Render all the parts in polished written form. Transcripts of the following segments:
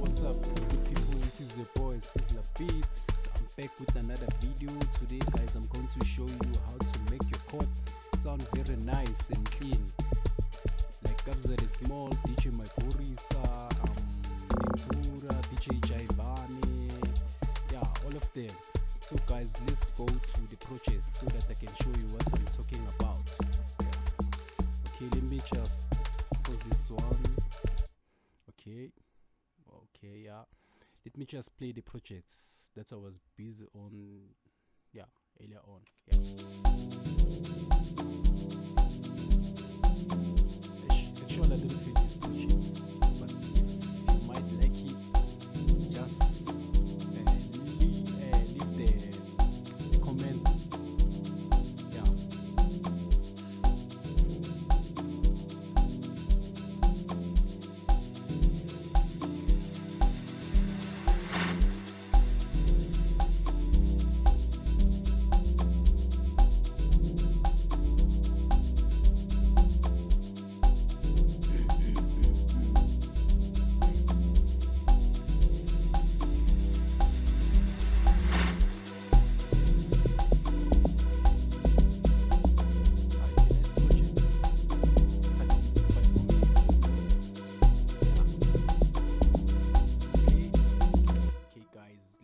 What's up, good people? This is your boy Sizzler Beats. I'm back with another video. Today, guys, I'm going to show you how to make your chord sound very nice and clean. Like Kabza the Small, DJ Magorisa, Ventura, DJ Jaivani, yeah, all of them. So, guys, let's go to the project so that I can show you what I'm talking about. Yeah. Okay, let me just pause this one. Okay, yeah, let me just play the projects that I was busy on, yeah, earlier on. Yeah, actually I didn't feel these projects, but if you might like it, just leave the comment. Yeah.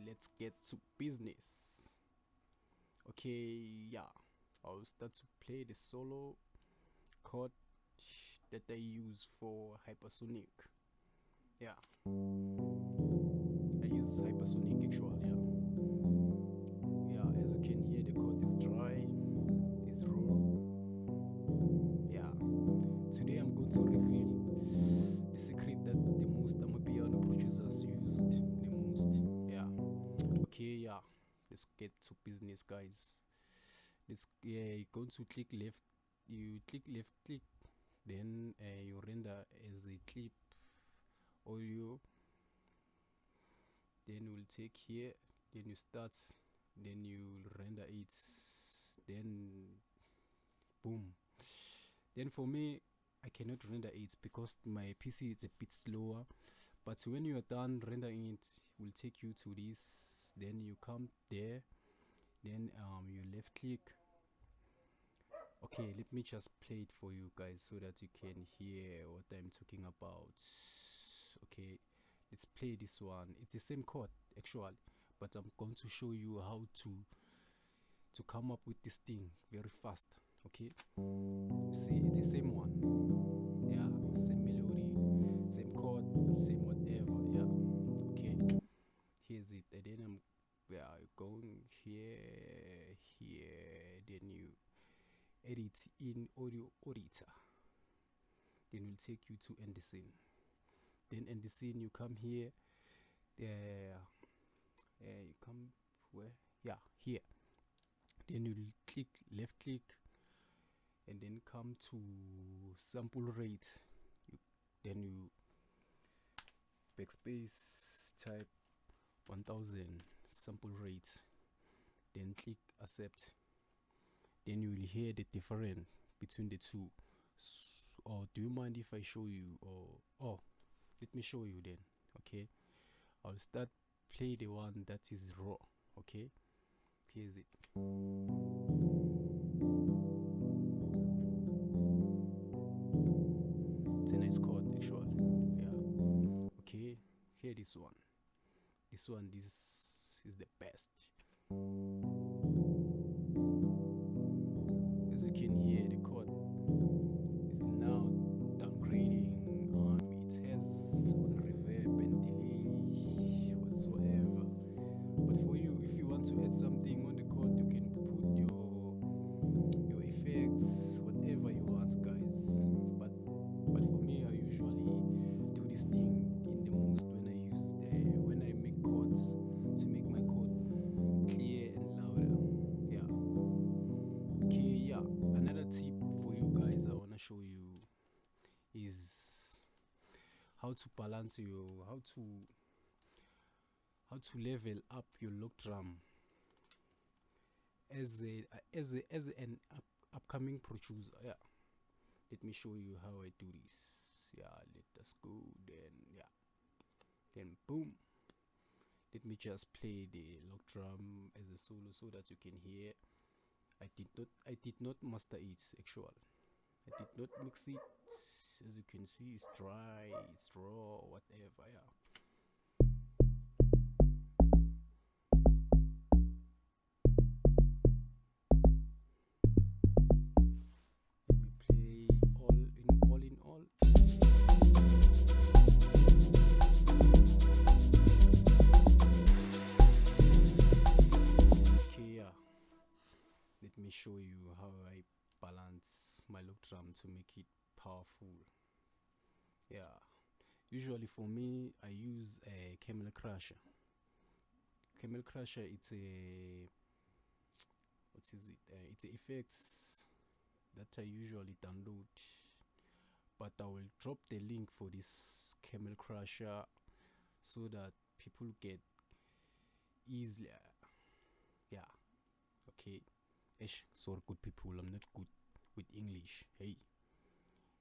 Let's get to business. Okay, yeah, I'll start to play the solo chord that I use for hypersonic. Yeah, I use hypersonic actually. Yeah, as you can hear, the chord is dry, is raw. Yeah, today I'm going to reveal the secret that the most piano producers used the most. Yeah. Okay, yeah, let's get to business, guys. You're going to click left, click, then you render as a clip audio, then we'll take here, then you start, then you render it, then boom. Then for me, I cannot render it because my PC is a bit slower, but when you are done rendering it, will take you to this, then you come there, then you left click. Okay, let me just play it for you guys so that you can hear what I'm talking about. Okay, let's play this one. It's the same chord actually, but I'm going to show you how to come up with this thing very fast. Okay, you see, it's the same one. Yeah, same melody, same chord, same whatever. Yeah. Okay, here's it, and then I'm going here, then you edit in audio editor, then we'll take you to end the scene. Then end the scene, you come here, you come where, yeah, here, then you click left click, and then come to sample rate, then you backspace, type 1000 sample rate, then click accept. Then you will hear the difference between the two. Or do you mind if I show you? Or let me show you then. Okay, I'll start play the one that is raw. Okay, here's it. It's a nice chord actually. Yeah. Okay, here this one. This is the best. As you can hear, the chord is now downgrading. It has its own reverb and delay whatsoever. But for you, if you want to add something on the chord, you can put your effects, whatever you want, guys. But for me, I usually do this thing in the most when I make chords to make my chord clear and louder. Yeah. Okay, yeah. Another tip for you guys I wanna show you is how to balance how to level up your lock drum as an upcoming producer. Yeah, let me show you how I do this. Yeah, let us go then. Yeah, Then boom, let me just play the lock drum as a solo so that you can hear. I did not master it actually. I did not mix it. As you can see, it's dry, it's raw, whatever. Yeah. Let me play all in all. Okay, yeah. Let me show you how I balance my lock drum to make it powerful. Yeah. Usually for me, I use a Camel Crusher. Camel Crusher, it's a what is it? It's a effects that I usually download, but I will drop the link for this Camel Crusher so that people get easily. Yeah. Okay. Ish, sorry, good people. I'm not good with English. Hey,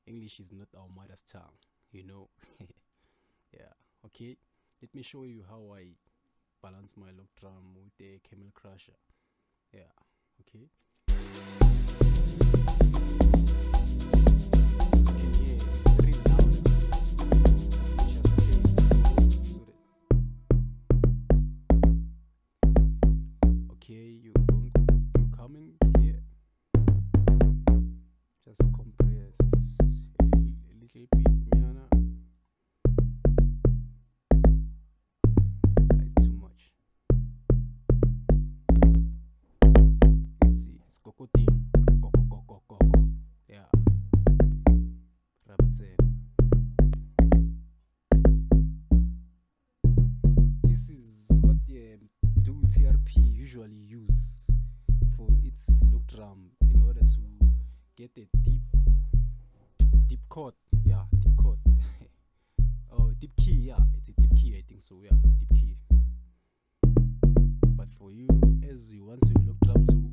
English is not our mother's tongue. You know. Yeah. Okay. Let me show you how I balance my lock drum with the Camel Crusher. Yeah. Okay. Okay, you coming here? Just compress a little bit, Miana. It's too much. You see, it's cocotin. Coco. Yeah. Rabbit. This is what the do TRP usually use for its look drum in order to get a deep chord. Yeah, deep chord. Oh, deep key. Yeah, it's a deep key. I think so. Yeah, deep key. But for you, as you want to look drum to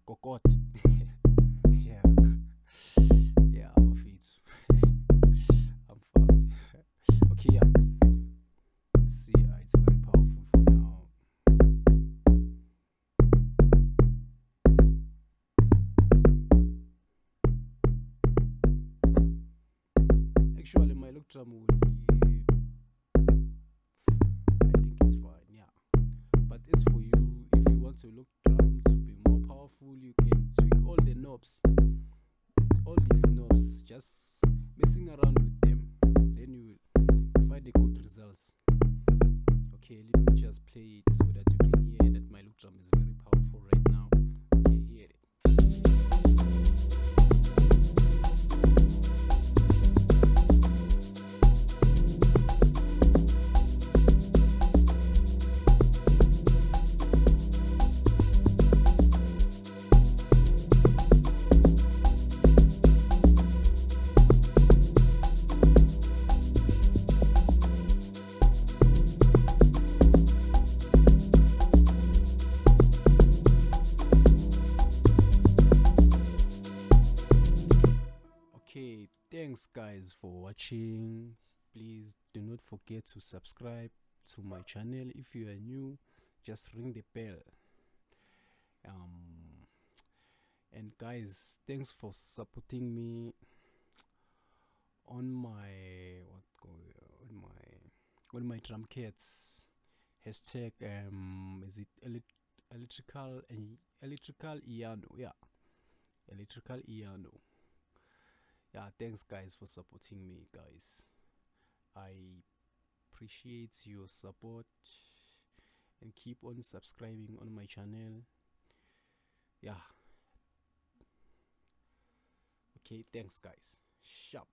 kokot. Yeah, yeah, I'm a feet. I'm fucked. Okay, yeah. See, it's very powerful for now. Actually, my look drum will be, I think it's fine, yeah. But as for you, if you want your look drum to be more powerful, you can tweak all the knobs, all these knobs, just messing around with them. Then you will find a good results. Okay, let me just play it so that you can hear that my look drum is very powerful right now. Okay, hear it. Okay, thanks guys for watching. Please do not forget to subscribe to my channel. If you are new, just ring the bell. And guys, thanks for supporting me on my on my drum kits. Hashtag is it electrical Iano? Yeah, electrical Iano. Yeah, thanks guys for supporting me, guys. I appreciate your support and keep on subscribing on my channel. Yeah. Okay, thanks guys. Sharp.